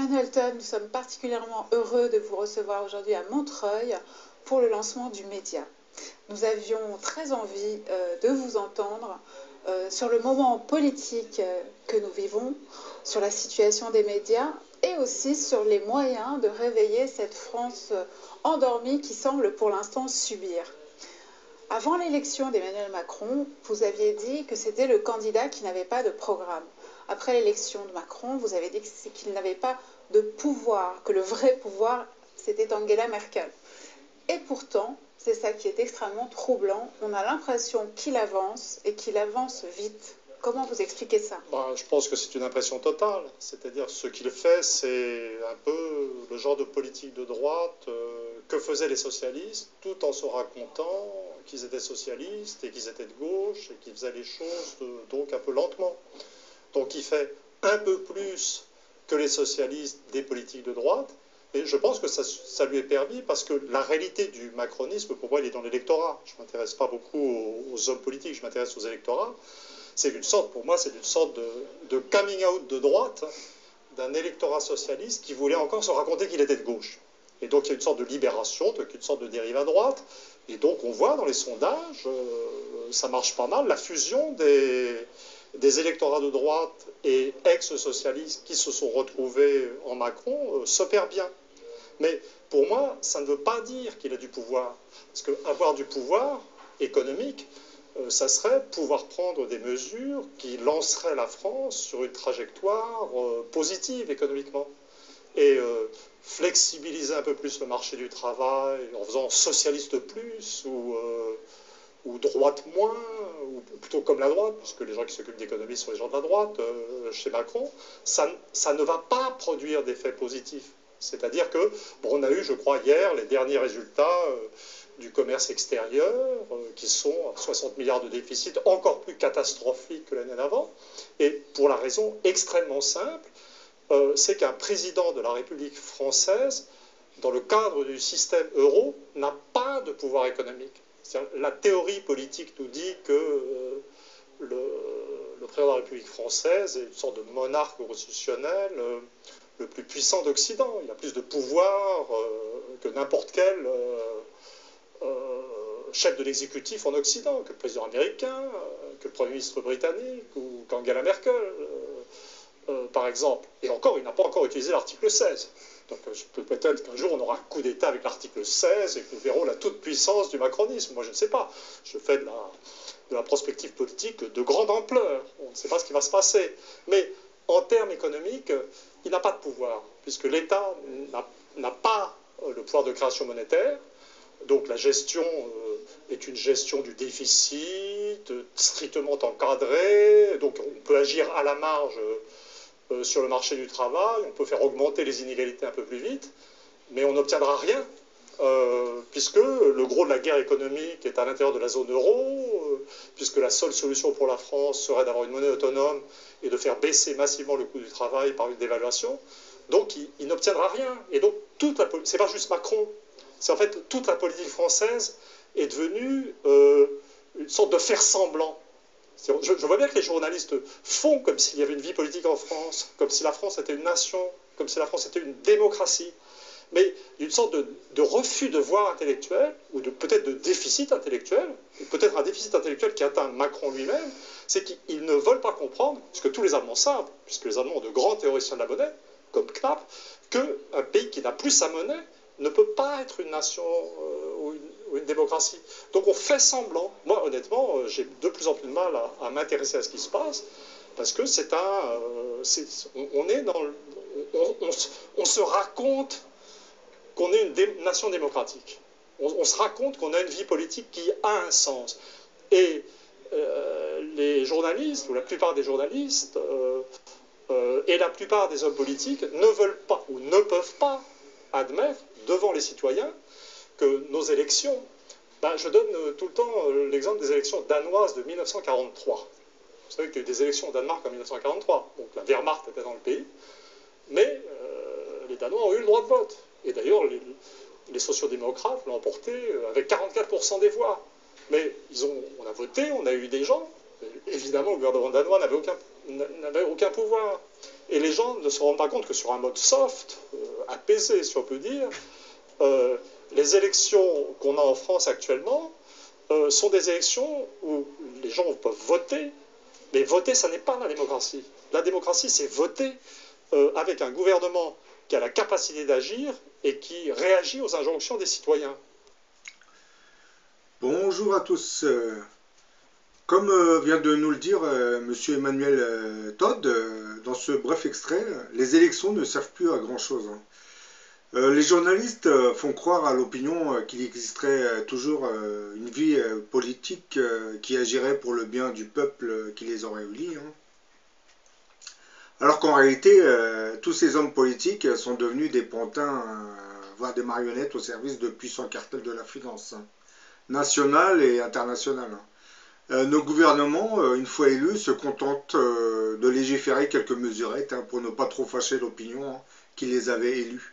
Emmanuel Todd, nous sommes particulièrement heureux de vous recevoir aujourd'hui à Montreuil pour le lancement du média. Nous avions très envie de vous entendre sur le moment politique que nous vivons, sur la situation des médias et aussi sur les moyens de réveiller cette France endormie qui semble pour l'instant subir. Avant l'élection d'Emmanuel Macron, vous aviez dit que c'était le candidat qui n'avait pas de programme. Après l'élection de Macron, vous avez dit qu'il n'avait pas de pouvoir, que le vrai pouvoir, c'était Angela Merkel. Et pourtant, c'est ça qui est extrêmement troublant. On a l'impression qu'il avance et qu'il avance vite. Comment vous expliquez ça? Je pense que c'est une impression totale. C'est-à-dire ce qu'il fait, c'est un peu le genre de politique de droite que faisaient les socialistes, tout en se racontant qu'ils étaient socialistes et qu'ils étaient de gauche et qu'ils faisaient les choses donc un peu lentement. Donc il fait un peu plus que les socialistes des politiques de droite. Et je pense que ça lui est permis parce que la réalité du macronisme, pour moi, il est dans l'électorat. Je ne m'intéresse pas beaucoup aux hommes politiques, je m'intéresse aux électorats. C'est une sorte, pour moi, c'est une sorte de coming out de droite d'un électorat socialiste qui voulait encore se raconter qu'il était de gauche. Et donc il y a une sorte de libération, donc une sorte de dérive à droite. Et donc on voit dans les sondages, ça marche pas mal, la fusion des électorats de droite et ex-socialistes qui se sont retrouvés en Macron s'opère bien. Mais pour moi, ça ne veut pas dire qu'il a du pouvoir. Parce qu'avoir du pouvoir économique, ça serait pouvoir prendre des mesures qui lanceraient la France sur une trajectoire positive économiquement. Et flexibiliser un peu plus le marché du travail en faisant socialiste plus ou droite moins, ou plutôt comme la droite, puisque les gens qui s'occupent d'économie sont les gens de la droite, chez Macron, ça ne va pas produire d'effets positifs. C'est-à-dire que, on a eu, je crois, hier, les derniers résultats du commerce extérieur, qui sont à 60 milliards de déficit, encore plus catastrophiques que l'année d'avant, et pour la raison extrêmement simple, c'est qu'un président de la République française, dans le cadre du système euro, n'a pas de pouvoir économique. La théorie politique nous dit que le président de la République française est une sorte de monarque constitutionnel le plus puissant d'Occident. Il a plus de pouvoir que n'importe quel chef de l'exécutif en Occident, que le président américain, que le Premier ministre britannique ou qu'Angela Merkel, par exemple. Et encore, il n'a pas encore utilisé l'article 16. Donc peut-être qu'un jour on aura un coup d'État avec l'article 16 et que nous verrons la toute-puissance du macronisme. Moi je ne sais pas. Je fais de la prospective politique de grande ampleur. On ne sait pas ce qui va se passer. Mais en termes économiques, il n'a pas de pouvoir, puisque l'État n'a pas le pouvoir de création monétaire. Donc la gestion est une gestion du déficit, strictement encadrée. Donc on peut agir à la marge sur le marché du travail, on peut faire augmenter les inégalités un peu plus vite, mais on n'obtiendra rien, puisque le gros de la guerre économique est à l'intérieur de la zone euro, puisque la seule solution pour la France serait d'avoir une monnaie autonome et de faire baisser massivement le coût du travail par une dévaluation. Donc il n'obtiendra rien. Et donc c'est pas juste Macron, c'est en fait toute la politique française est devenue une sorte de faire semblant. Je vois bien que les journalistes font comme s'il y avait une vie politique en France, comme si la France était une nation, comme si la France était une démocratie. Mais une sorte de refus de voir intellectuel, ou peut-être de déficit intellectuel, et peut-être un déficit intellectuel qui atteint Macron lui-même, c'est qu'ils ne veulent pas comprendre, ce que tous les Allemands savent, puisque les Allemands ont de grands théoriciens de la monnaie, comme Knapp, qu'un pays qui n'a plus sa monnaie ne peut pas être une nation ou une démocratie. Donc on fait semblant. Moi, honnêtement, j'ai de plus en plus de mal à m'intéresser à ce qui se passe, parce que on se raconte qu'on est une nation démocratique. On se raconte qu'on a une vie politique qui a un sens. Et les journalistes, ou la plupart des journalistes, et la plupart des hommes politiques ne veulent pas, ou ne peuvent pas, admettre devant les citoyens que nos élections, je donne tout le temps l'exemple des élections danoises de 1943. Vous savez qu'il y a eu des élections au Danemark en 1943, donc la Wehrmacht était dans le pays, mais les Danois ont eu le droit de vote. Et d'ailleurs, les sociodémocrates l'ont emporté avec 44% des voix. Mais on a voté, on a eu des gens. Évidemment, le gouvernement danois n'avait aucun pouvoir. Et les gens ne se rendent pas compte que sur un mode soft, apaisé si on peut dire, les élections qu'on a en France actuellement sont des élections où les gens peuvent voter, mais voter, ça n'est pas la démocratie. La démocratie, c'est voter avec un gouvernement qui a la capacité d'agir et qui réagit aux injonctions des citoyens. Bonjour à tous. Comme vient de nous le dire Monsieur Emmanuel Todd, dans ce bref extrait, les élections ne servent plus à grand-chose. Les journalistes font croire à l'opinion qu'il existerait toujours une vie politique qui agirait pour le bien du peuple qui les aurait élus. Alors qu'en réalité, tous ces hommes politiques sont devenus des pantins, voire des marionnettes au service de puissants cartels de la finance, nationale et internationale. Nos gouvernements, une fois élus, se contentent de légiférer quelques mesurettes pour ne pas trop fâcher l'opinion qui les avait élus.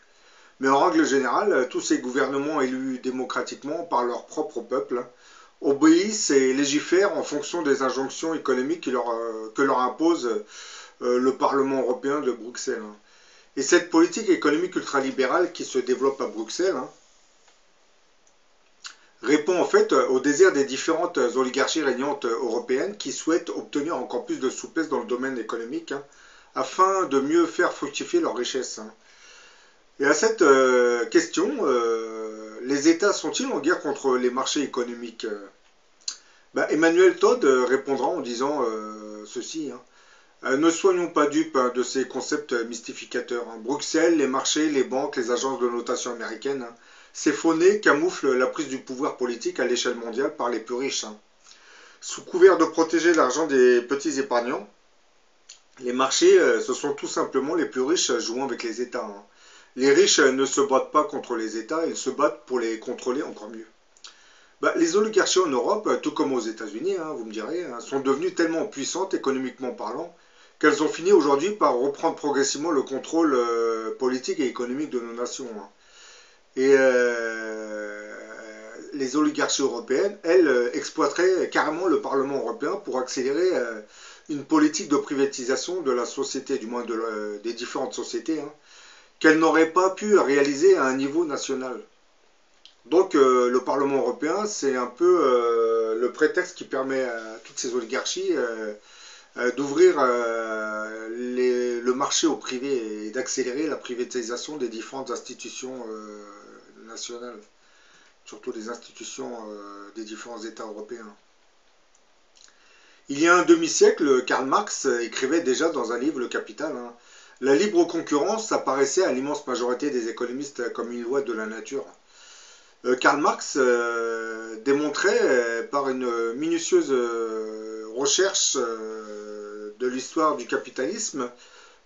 Mais en règle générale, tous ces gouvernements élus démocratiquement par leur propre peuple obéissent et légifèrent en fonction des injonctions économiques que leur impose le Parlement européen de Bruxelles. Et cette politique économique ultralibérale qui se développe à Bruxelles répond en fait au désir des différentes oligarchies régnantes européennes qui souhaitent obtenir encore plus de souplesse dans le domaine économique afin de mieux faire fructifier leurs richesses. Et à cette question, les États sont-ils en guerre contre les marchés économiques? Emmanuel Todd répondra en disant ceci. Ne soyons pas dupes de ces concepts mystificateurs. Bruxelles, les marchés, les banques, les agences de notation américaines, ces faux nez camouflent la prise du pouvoir politique à l'échelle mondiale par les plus riches. Sous couvert de protéger l'argent des petits épargnants, les marchés, ce sont tout simplement les plus riches jouant avec les États. Les riches ne se battent pas contre les États, ils se battent pour les contrôler encore mieux. Les oligarchies en Europe, tout comme aux États-Unis, vous me direz, sont devenues tellement puissantes économiquement parlant qu'elles ont fini aujourd'hui par reprendre progressivement le contrôle politique et économique de nos nations. Et les oligarchies européennes, elles, exploiteraient carrément le Parlement européen pour accélérer une politique de privatisation de la société, du moins des différentes sociétés, qu'elles n'auraient pas pu réaliser à un niveau national. Donc le Parlement européen, c'est un peu le prétexte qui permet à toutes ces oligarchies d'ouvrir le marché au privé et d'accélérer la privatisation des différentes institutions nationales, surtout des institutions des différents États européens. Il y a un demi-siècle, Karl Marx écrivait déjà dans un livre, Le Capital, la libre concurrence apparaissait à l'immense majorité des économistes comme une loi de la nature. Karl Marx démontrait par une minutieuse recherche de l'histoire du capitalisme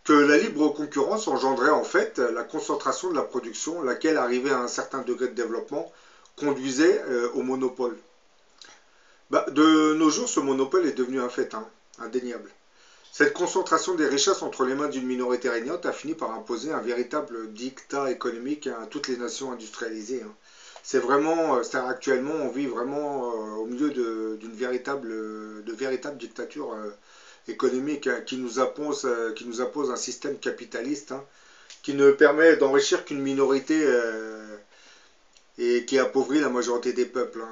que la libre concurrence engendrait en fait la concentration de la production, laquelle, arrivée à un certain degré de développement, conduisait au monopole. De nos jours, ce monopole est devenu un fait, indéniable. Cette concentration des richesses entre les mains d'une minorité régnante a fini par imposer un véritable diktat économique à toutes les nations industrialisées. C'est vraiment, actuellement, on vit vraiment au milieu de véritables dictatures économiques qui nous impose un système capitaliste qui ne permet d'enrichir qu'une minorité et qui appauvrit la majorité des peuples.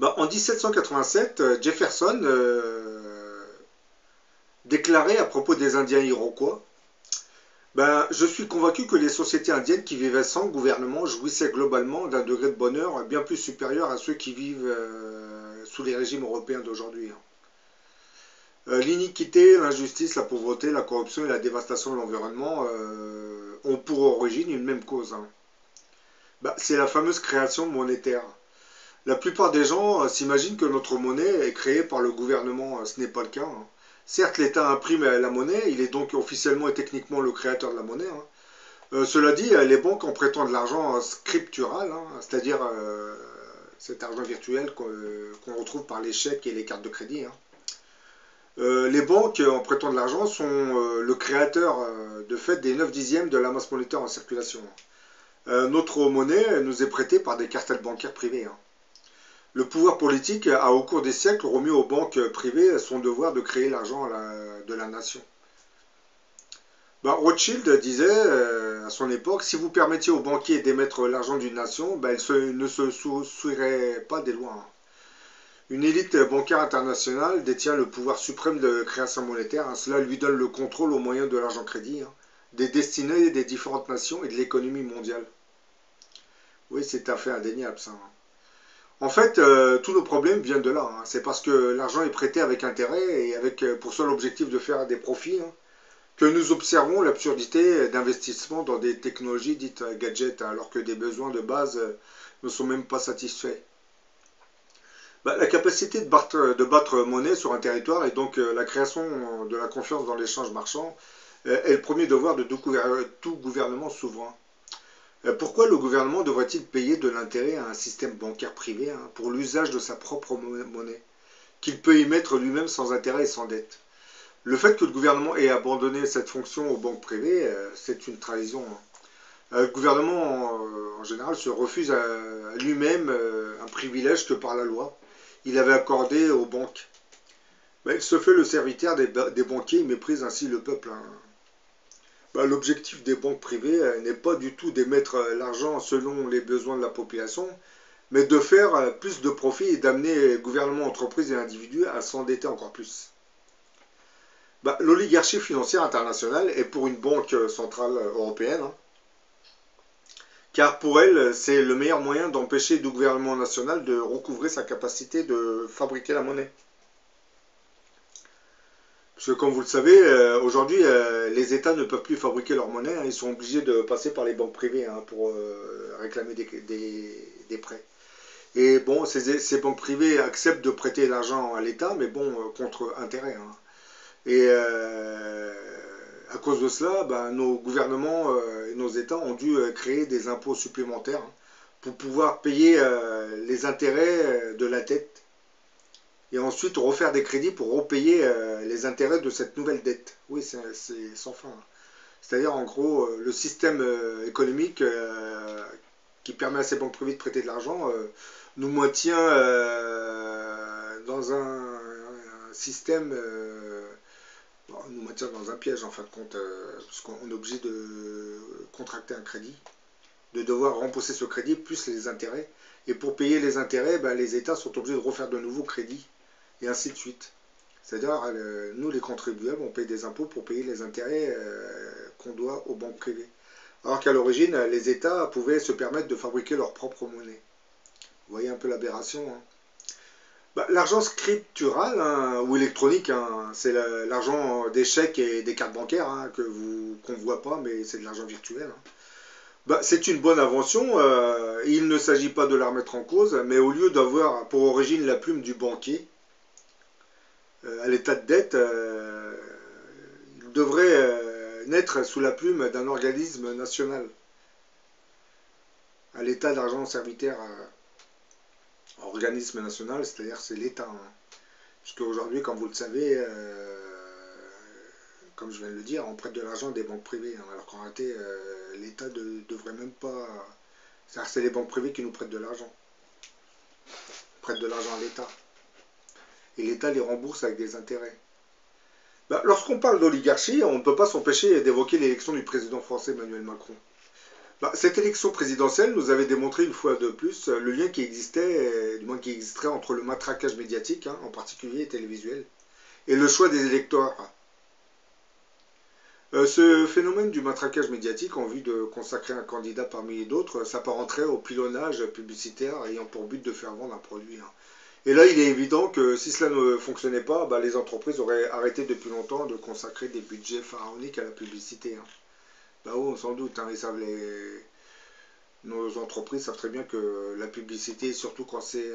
En 1787, Jefferson déclarait à propos des Indiens iroquois: je suis convaincu que les sociétés indiennes qui vivaient sans gouvernement jouissaient globalement d'un degré de bonheur bien plus supérieur à ceux qui vivent sous les régimes européens d'aujourd'hui. L'iniquité, l'injustice, la pauvreté, la corruption et la dévastation de l'environnement ont pour origine une même cause. C'est la fameuse création monétaire. La plupart des gens s'imaginent que notre monnaie est créée par le gouvernement. Ce n'est pas le cas. Certes, l'État imprime la monnaie, il est donc officiellement et techniquement le créateur de la monnaie. Cela dit, les banques en prêtant de l'argent scriptural, c'est-à-dire cet argent virtuel qu'on retrouve par les chèques et les cartes de crédit. Les banques en prêtant de l'argent sont le créateur de fait des 9/10 de la masse monétaire en circulation. Notre monnaie nous est prêtée par des cartels bancaires privés. Le pouvoir politique a au cours des siècles remis aux banques privées son devoir de créer l'argent de la nation. Rothschild disait à son époque, si vous permettiez aux banquiers d'émettre l'argent d'une nation, elle ne se soucierait pas des lois. Hein. Une élite bancaire internationale détient le pouvoir suprême de création monétaire. Hein. Cela lui donne le contrôle au moyen de l'argent crédit, hein, des destinées des différentes nations et de l'économie mondiale. Oui, c'est un fait indéniable ça. Hein. En fait, tous nos problèmes viennent de là. Hein. C'est parce que l'argent est prêté avec intérêt et avec pour seul objectif de faire des profits, hein, que nous observons l'absurdité d'investissement dans des technologies dites gadgets, alors que des besoins de base ne sont même pas satisfaits. La capacité de battre monnaie sur un territoire et donc la création de la confiance dans l'échange marchand est le premier devoir de tout gouvernement souverain. Pourquoi le gouvernement devrait-il payer de l'intérêt à un système bancaire privé, hein, pour l'usage de sa propre monnaie, qu'il peut émettre lui-même sans intérêt et sans dette? Le fait que le gouvernement ait abandonné cette fonction aux banques privées, c'est une trahison. Hein. Le gouvernement, en général, se refuse à lui-même un privilège que par la loi il avait accordé aux banques. Il se fait le serviteur des banquiers et méprise ainsi le peuple. Hein. L'objectif des banques privées n'est pas du tout d'émettre l'argent selon les besoins de la population, mais de faire plus de profit et d'amener gouvernements, entreprises et individus à s'endetter encore plus. L'oligarchie financière internationale est pour une banque centrale européenne, hein, car pour elle, c'est le meilleur moyen d'empêcher le gouvernement national de recouvrer sa capacité de fabriquer la monnaie. Parce que comme vous le savez, aujourd'hui, les États ne peuvent plus fabriquer leur monnaie, hein, ils sont obligés de passer par les banques privées, hein, pour réclamer des prêts. Et bon, ces banques privées acceptent de prêter l'argent à l'État, mais bon, contre intérêt. Hein. Et à cause de cela, nos gouvernements et nos États ont dû créer des impôts supplémentaires, hein, pour pouvoir payer les intérêts de la dette et ensuite refaire des crédits pour repayer les intérêts de cette nouvelle dette. Oui, c'est sans fin. Hein. C'est-à-dire, en gros, le système économique qui permet à ces banques privées de prêter de l'argent nous maintient dans un système... nous maintient dans un piège en fin de compte, puisqu'on est obligé de contracter un crédit, de devoir rembourser ce crédit plus les intérêts. Et pour payer les intérêts, les États sont obligés de refaire de nouveaux crédits, et ainsi de suite. C'est-à-dire, nous les contribuables, on paye des impôts pour payer les intérêts qu'on doit aux banques privées. Alors qu'à l'origine, les États pouvaient se permettre de fabriquer leur propre monnaie. Vous voyez un peu l'aberration, hein. L'argent scriptural, hein, ou électronique, hein, c'est l'argent des chèques et des cartes bancaires, hein, qu'on ne voit pas, mais c'est de l'argent virtuel. Hein. C'est une bonne invention, il ne s'agit pas de la remettre en cause, mais au lieu d'avoir pour origine la plume du banquier, à l'état de dette, il devrait naître sous la plume d'un organisme national, à l'état d'argent servitaire. Organisme national, c'est-à-dire c'est l'État. Hein. Puisque aujourd'hui, comme vous le savez, comme je viens de le dire, on prête de l'argent à des banques privées, hein, alors qu'en réalité, l'État ne devrait même pas... C'est-à-dire c'est les banques privées qui nous prêtent de l'argent. Prêtent de l'argent à l'État. Et l'État les rembourse avec des intérêts. Lorsqu'on parle d'oligarchie, on ne peut pas s'empêcher d'évoquer l'élection du président français Emmanuel Macron. Cette élection présidentielle nous avait démontré une fois de plus le lien qui existait, du moins qui existerait entre le matraquage médiatique, hein, en particulier télévisuel, et le choix des électeurs. Ce phénomène du matraquage médiatique en vue de consacrer un candidat parmi d'autres s'apparenterait au pilonnage publicitaire ayant pour but de faire vendre un produit. Hein. Et là, il est évident que si cela ne fonctionnait pas, les entreprises auraient arrêté depuis longtemps de consacrer des budgets pharaoniques à la publicité. Hein. Oh, sans doute, hein, nos entreprises savent très bien que la publicité, surtout quand c'est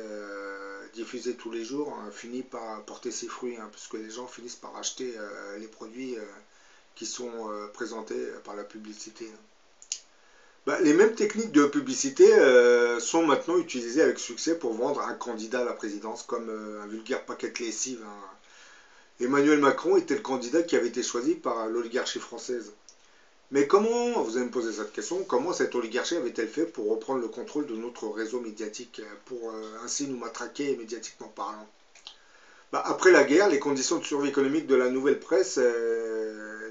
diffusé tous les jours, hein, finit par porter ses fruits, hein, puisque les gens finissent par acheter les produits qui sont présentés par la publicité. Hein. Les mêmes techniques de publicité sont maintenant utilisées avec succès pour vendre un candidat à la présidence, comme un vulgaire paquet de lessive. Hein. Emmanuel Macron était le candidat qui avait été choisi par l'oligarchie française. Mais comment, vous allez me poser cette question, comment cette oligarchie avait-elle fait pour reprendre le contrôle de notre réseau médiatique, pour ainsi nous matraquer médiatiquement parlant? Après la guerre, les conditions de survie économique de la nouvelle presse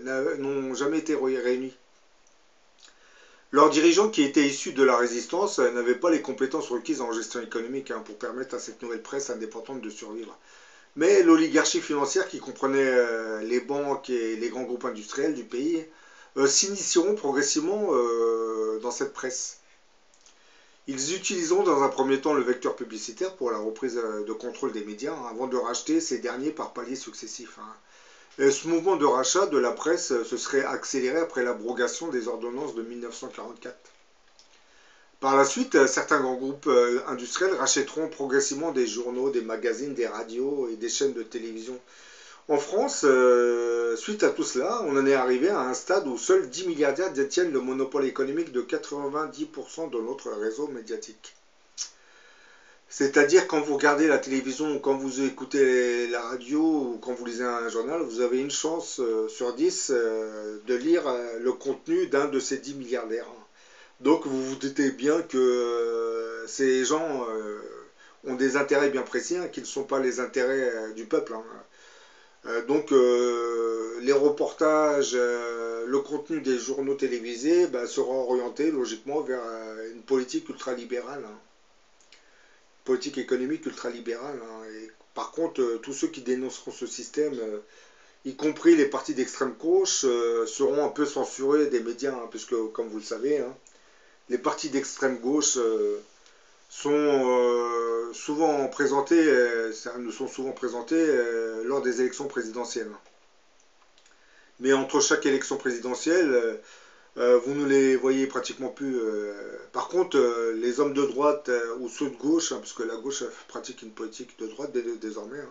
n'ont jamais été réunies. Leurs dirigeants, qui étaient issus de la résistance, n'avaient pas les compétences requises en gestion économique pour permettre à cette nouvelle presse indépendante de survivre. Mais l'oligarchie financière, qui comprenait les banques et les grands groupes industriels du pays, s'initieront progressivement dans cette presse. Ils utiliseront dans un premier temps le vecteur publicitaire pour la reprise de contrôle des médias, avant de racheter ces derniers par paliers successifs. Et ce mouvement de rachat de la presse se serait accéléré après l'abrogation des ordonnances de 1944. Par la suite, certains grands groupes industriels rachèteront progressivement des journaux, des magazines, des radios et des chaînes de télévision. En France, suite à tout cela, on en est arrivé à un stade où seuls 10 milliardaires détiennent le monopole économique de 90% de notre réseau médiatique. C'est-à-dire quand vous regardez la télévision ou quand vous écoutez la radio ou quand vous lisez un journal, vous avez une chance sur 10 de lire le contenu d'un de ces 10 milliardaires. Donc vous vous doutez bien que ces gens ont des intérêts bien précis, qui ne sont pas les intérêts du peuple. Donc les reportages, le contenu des journaux télévisés sera orienté logiquement vers une politique ultralibérale, politique économique ultralibérale. Et par contre, tous ceux qui dénonceront ce système, y compris les partis d'extrême gauche, seront un peu censurés des médias, puisque comme vous le savez, les partis d'extrême gauche sont souvent présentés, lors des élections présidentielles. Mais entre chaque élection présidentielle, vous ne les voyez pratiquement plus. Par contre, les hommes de droite ou ceux de gauche, parce que la gauche pratique une politique de droite désormais.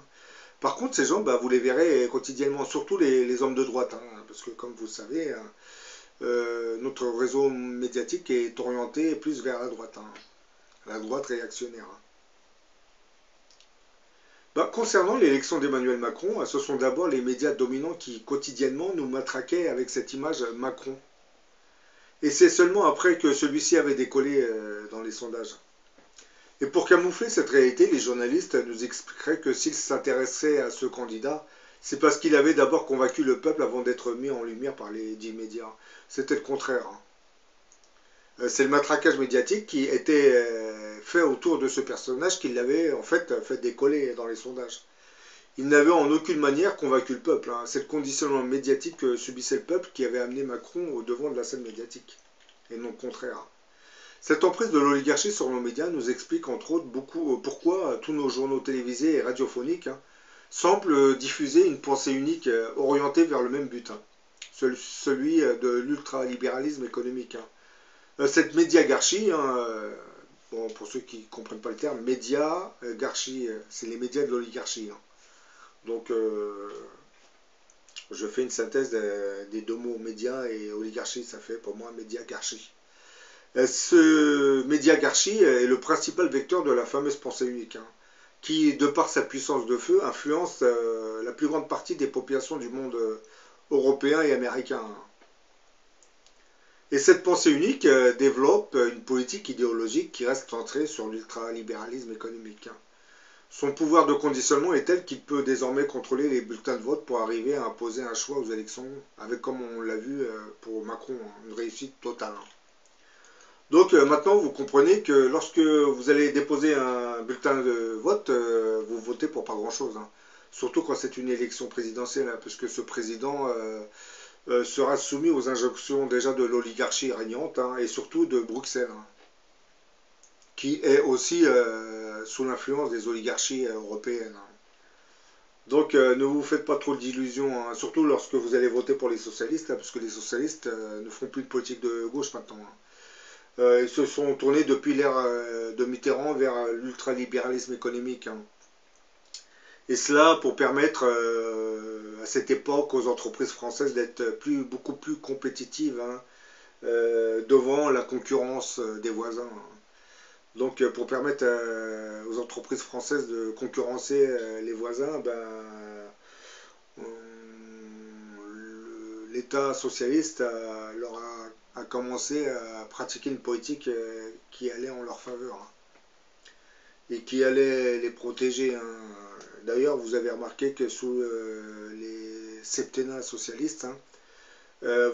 Par contre, ces gens, vous les verrez quotidiennement, surtout les hommes de droite, parce que comme vous le savez, notre réseau médiatique est orienté plus vers la droite réactionnaire. Concernant l'élection d'Emmanuel Macron, ce sont d'abord les médias dominants qui quotidiennement nous matraquaient avec cette image Macron. Et c'est seulement après que celui-ci avait décollé dans les sondages. Et pour camoufler cette réalité, les journalistes nous expliqueraient que s'ils s'intéressaient à ce candidat, c'est parce qu'il avait d'abord convaincu le peuple avant d'être mis en lumière par les dits médias. C'était le contraire. C'est le matraquage médiatique qui était fait autour de ce personnage qui l'avait en fait décoller dans les sondages. Il n'avait en aucune manière convaincu le peuple. C'est le conditionnement médiatique que subissait le peuple qui avait amené Macron au devant de la scène médiatique, et non le contraire. Cette emprise de l'oligarchie sur nos médias nous explique entre autres pourquoi tous nos journaux télévisés et radiophoniques semblent diffuser une pensée unique orientée vers le même but, celui de l'ultralibéralisme économique. Cette médiagarchie, pour ceux qui ne comprennent pas le terme, médiagarchie, c'est les médias de l'oligarchie. Donc, je fais une synthèse des deux mots, média et oligarchie, ça fait pour moi médiagarchie. Ce médiagarchie est le principal vecteur de la fameuse pensée unique, qui, de par sa puissance de feu, influence la plus grande partie des populations du monde européen et américain. Et cette pensée unique développe une politique idéologique qui reste centrée sur l'ultralibéralisme économique. Son pouvoir de conditionnement est tel qu'il peut désormais contrôler les bulletins de vote pour arriver à imposer un choix aux élections, avec, comme on l'a vu pour Macron, une réussite totale. Donc maintenant, vous comprenez que lorsque vous allez déposer un bulletin de vote, vous votez pour pas grand-chose. Surtout quand c'est une élection présidentielle, puisque ce président sera soumis aux injonctions déjà de l'oligarchie régnante, et surtout de Bruxelles, qui est aussi sous l'influence des oligarchies européennes. Donc ne vous faites pas trop d'illusions, surtout lorsque vous allez voter pour les socialistes, parce que les socialistes ne font plus de politique de gauche maintenant. Ils se sont tournés depuis l'ère de Mitterrand vers l'ultralibéralisme économique. Et cela pour permettre à cette époque aux entreprises françaises d'être beaucoup plus compétitives devant la concurrence des voisins. Donc pour permettre aux entreprises françaises de concurrencer les voisins, l'État socialiste leur a commencé à pratiquer une politique qui allait en leur faveur et qui allait les protéger D'ailleurs, vous avez remarqué que sous les septennats socialistes, hein,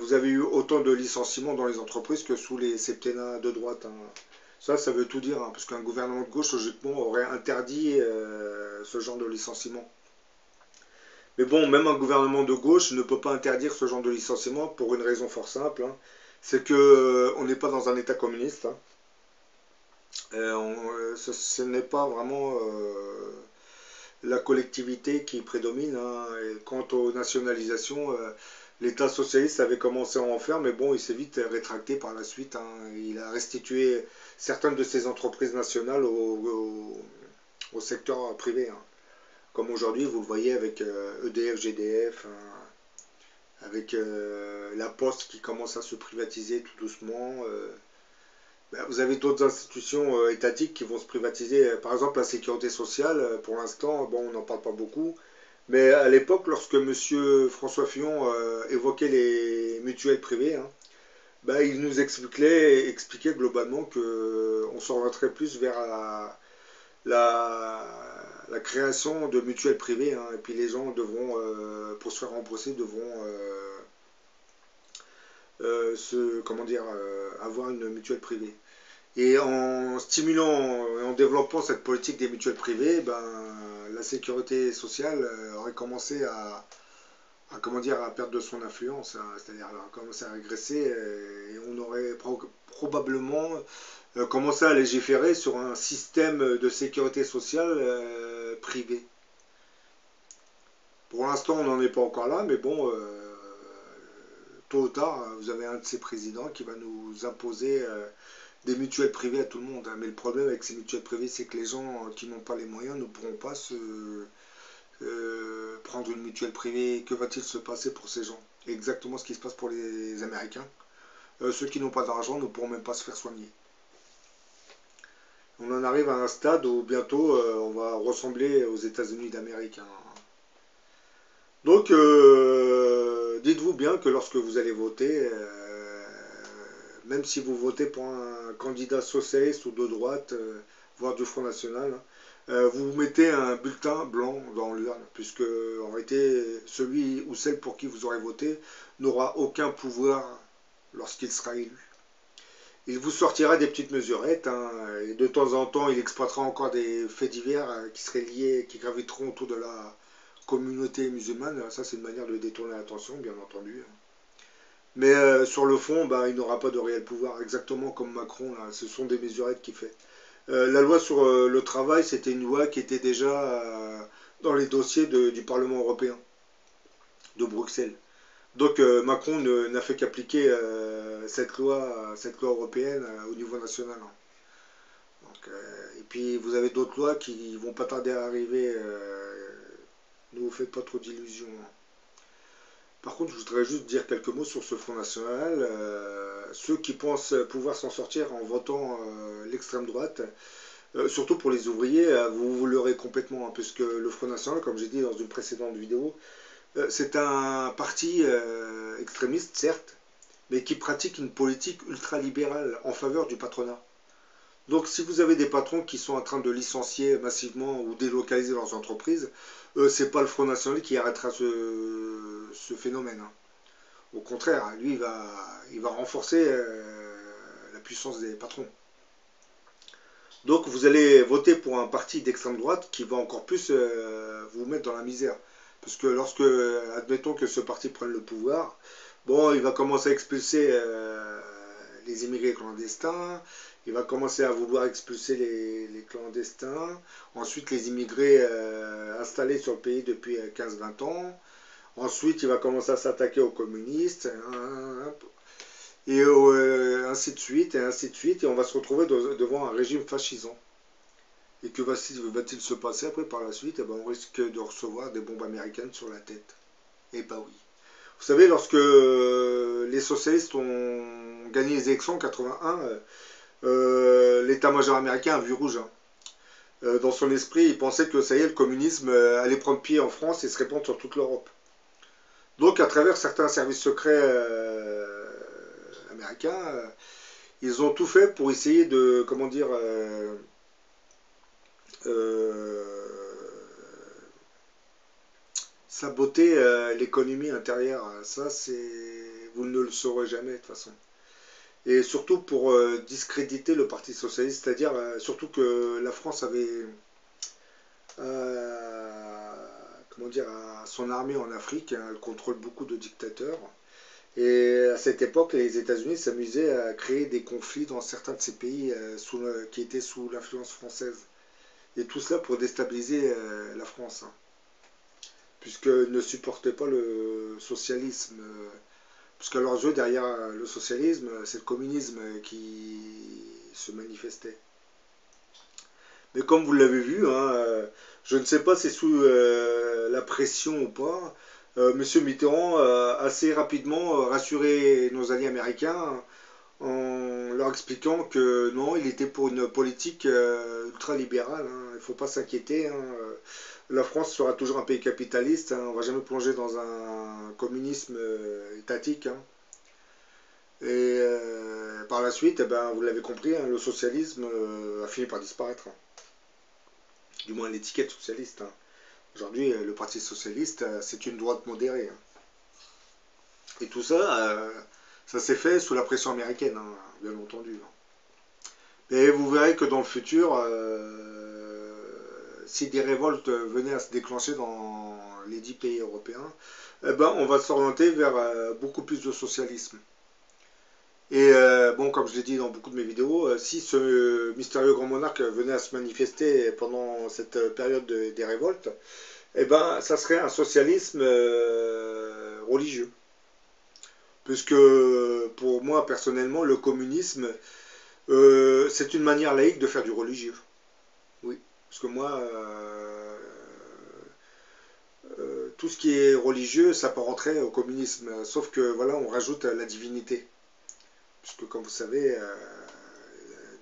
vous avez eu autant de licenciements dans les entreprises que sous les septennats de droite. Hein. Ça veut tout dire, hein, parce qu'un gouvernement de gauche, logiquement, aurait interdit ce genre de licenciement. Mais bon, même un gouvernement de gauche ne peut pas interdire ce genre de licenciement pour une raison fort simple. Hein. C'est que on n'est pas dans un État communiste. Hein. Ce n'est pas vraiment la collectivité qui prédomine. Hein. Et quant aux nationalisations, l'État socialiste avait commencé à en faire, mais bon, il s'est vite rétracté par la suite. Hein. Il a restitué certaines de ses entreprises nationales au secteur privé. Hein. Comme aujourd'hui, vous le voyez avec EDF, GDF, hein, avec la Poste qui commence à se privatiser tout doucement. Vous avez d'autres institutions étatiques qui vont se privatiser. Par exemple, la sécurité sociale, pour l'instant, bon, on n'en parle pas beaucoup. Mais à l'époque, lorsque M. François Fillon évoquait les mutuelles privées, hein, il nous expliquait globalement qu'on s'orienterait plus vers la création de mutuelles privées. Hein, et puis les gens devront, pour se faire rembourser, devront avoir une mutuelle privée. Et en stimulant et en développant cette politique des mutuelles privées, la sécurité sociale aurait commencé à perdre de son influence, hein, c'est-à-dire à commencer à régresser, et on aurait probablement commencé à légiférer sur un système de sécurité sociale privé. Pour l'instant, on n'en est pas encore là, mais bon, tôt ou tard, vous avez un de ces présidents qui va nous imposer des mutuelles privées à tout le monde. Hein. Mais le problème avec ces mutuelles privées, c'est que les gens qui n'ont pas les moyens ne pourront pas prendre une mutuelle privée. Que va-t-il se passer pour ces gens? Exactement ce qui se passe pour les Américains. Ceux qui n'ont pas d'argent ne pourront même pas se faire soigner. On en arrive à un stade où bientôt on va ressembler aux États-Unis d'Amérique. Hein. Donc, dites-vous bien que lorsque vous allez voter, même si vous votez pour un candidat socialiste ou de droite, voire du Front National, vous mettez un bulletin blanc dans l'urne, puisque en réalité, celui ou celle pour qui vous aurez voté n'aura aucun pouvoir lorsqu'il sera élu. Il vous sortira des petites mesurettes, hein, et de temps en temps, il exploitera encore des faits divers qui seraient liés, qui graviteront autour de la communauté musulmane. Ça, c'est une manière de détourner l'attention, bien entendu. Mais sur le fond, il n'aura pas de réel pouvoir, exactement comme Macron, là. Ce sont des mesurettes qu'il fait. La loi sur le travail, c'était une loi qui était déjà dans les dossiers du Parlement européen, de Bruxelles. Donc Macron n'a fait qu'appliquer cette loi européenne au niveau national. Hein. Donc, et puis vous avez d'autres lois qui vont pas tarder à arriver. Ne vous faites pas trop d'illusions. Hein. Par contre, je voudrais juste dire quelques mots sur ce Front National. Ceux qui pensent pouvoir s'en sortir en votant l'extrême droite, surtout pour les ouvriers, vous l'aurez complètement, hein, puisque le Front National, comme j'ai dit dans une précédente vidéo, c'est un parti extrémiste, certes, mais qui pratique une politique ultralibérale en faveur du patronat. Donc si vous avez des patrons qui sont en train de licencier massivement ou délocaliser leurs entreprises, c'est pas le Front National qui arrêtera ce phénomène. Hein. Au contraire, lui, il va renforcer la puissance des patrons. Donc vous allez voter pour un parti d'extrême droite qui va encore plus vous mettre dans la misère. Parce que lorsque, admettons que ce parti prenne le pouvoir, bon, il va commencer à expulser les immigrés clandestins, il va commencer à vouloir expulser les clandestins, ensuite les immigrés installés sur le pays depuis 15-20 ans, ensuite il va commencer à s'attaquer aux communistes, et ainsi de suite, et on va se retrouver devant un régime fascisant. Et que va-t-il se passer après par la suite? On risque de recevoir des bombes américaines sur la tête. Et oui. Vous savez, lorsque les socialistes ont gagné les élections en 81, l'état-major américain a vu rouge. Hein. Dans son esprit, il pensait que ça y est, le communisme allait prendre pied en France et se répandre sur toute l'Europe. Donc, à travers certains services secrets américains, ils ont tout fait pour essayer de, saboter l'économie intérieure. Ça, vous ne le saurez jamais de toute façon. Et surtout pour discréditer le Parti socialiste, c'est-à-dire surtout que la France avait comment dire, son armée en Afrique, hein, elle contrôle beaucoup de dictateurs. Et à cette époque, les États-Unis s'amusaient à créer des conflits dans certains de ces pays qui étaient sous l'influence française. Et tout cela pour déstabiliser la France, hein, puisqu'ils ne supportaient pas le socialisme. Puisqu'à leurs yeux, derrière le socialisme, c'est le communisme qui se manifestait. Mais comme vous l'avez vu, hein, je ne sais pas si c'est sous la pression ou pas, Monsieur Mitterrand a assez rapidement rassuré nos alliés américains en leur expliquant que non, il était pour une politique ultra-libérale. Hein, il ne faut pas s'inquiéter. Hein, la France sera toujours un pays capitaliste. Hein, on ne va jamais plonger dans un communisme étatique. Hein. Et par la suite, eh ben, vous l'avez compris, hein, le socialisme a fini par disparaître. Hein. Du moins l'étiquette socialiste. Hein. Aujourd'hui, le Parti socialiste, c'est une droite modérée. Hein. Et tout ça, ça s'est fait sous la pression américaine, hein, bien entendu. Hein. Et vous verrez que dans le futur, si des révoltes venaient à se déclencher dans les 10 pays européens, eh ben, on va s'orienter vers beaucoup plus de socialisme. Et bon, comme je l'ai dit dans beaucoup de mes vidéos, si ce mystérieux grand monarque venait à se manifester pendant cette période des révoltes, eh ben, ça serait un socialisme religieux. Puisque pour moi, personnellement, le communisme, c'est une manière laïque de faire du religieux. Oui, parce que moi, tout ce qui est religieux, ça peut rentrer au communisme. Sauf que, voilà, on rajoute la divinité. Puisque, comme vous savez,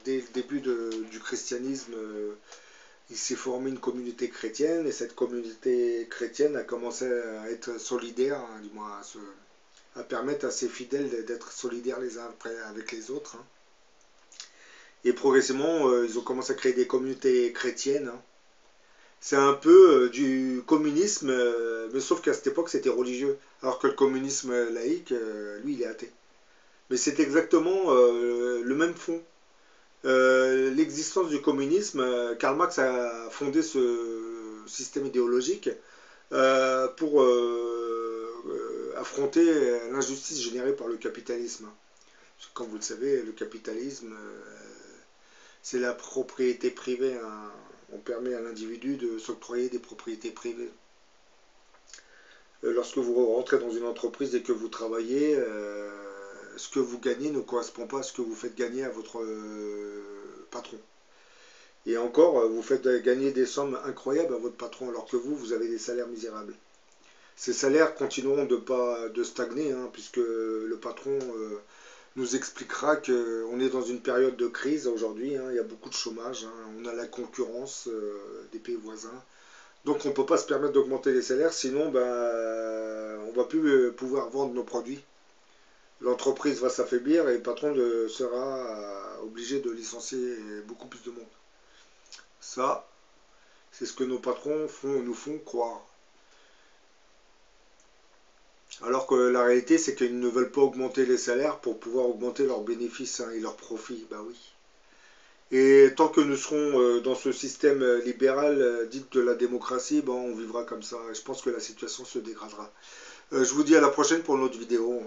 dès le début du christianisme, il s'est formé une communauté chrétienne, et cette communauté chrétienne a commencé à être solidaire, hein, du moins à permettre à ses fidèles d'être solidaires les uns avec les autres. Hein. Et progressivement, ils ont commencé à créer des communautés chrétiennes. Hein. C'est un peu du communisme, mais sauf qu'à cette époque, c'était religieux. Alors que le communisme laïque, lui, il est athée. Mais c'est exactement le même fond. L'existence du communisme, Karl Marx a fondé ce système idéologique pour affronter l'injustice générée par le capitalisme. Comme vous le savez, le capitalisme, c'est la propriété privée. Hein. On permet à l'individu de s'octroyer des propriétés privées. Lorsque vous rentrez dans une entreprise et que vous travaillez, ce que vous gagnez ne correspond pas à ce que vous faites gagner à votre patron. Et encore, vous faites gagner des sommes incroyables à votre patron, alors que vous avez des salaires misérables. Ces salaires continueront de stagner, hein, puisque le patron nous expliquera qu'on est dans une période de crise aujourd'hui. Hein, il y a beaucoup de chômage, hein, on a la concurrence des pays voisins. Donc on ne peut pas se permettre d'augmenter les salaires, sinon on ne va plus pouvoir vendre nos produits. L'entreprise va s'affaiblir et le patron sera obligé de licencier beaucoup plus de monde. Ça, c'est ce que nos patrons nous font croire. Alors que la réalité, c'est qu'ils ne veulent pas augmenter les salaires pour pouvoir augmenter leurs bénéfices, hein, et leurs profits. Bah oui. Et tant que nous serons dans ce système libéral dit de la démocratie, on vivra comme ça. Et je pense que la situation se dégradera. Je vous dis à la prochaine pour une autre vidéo.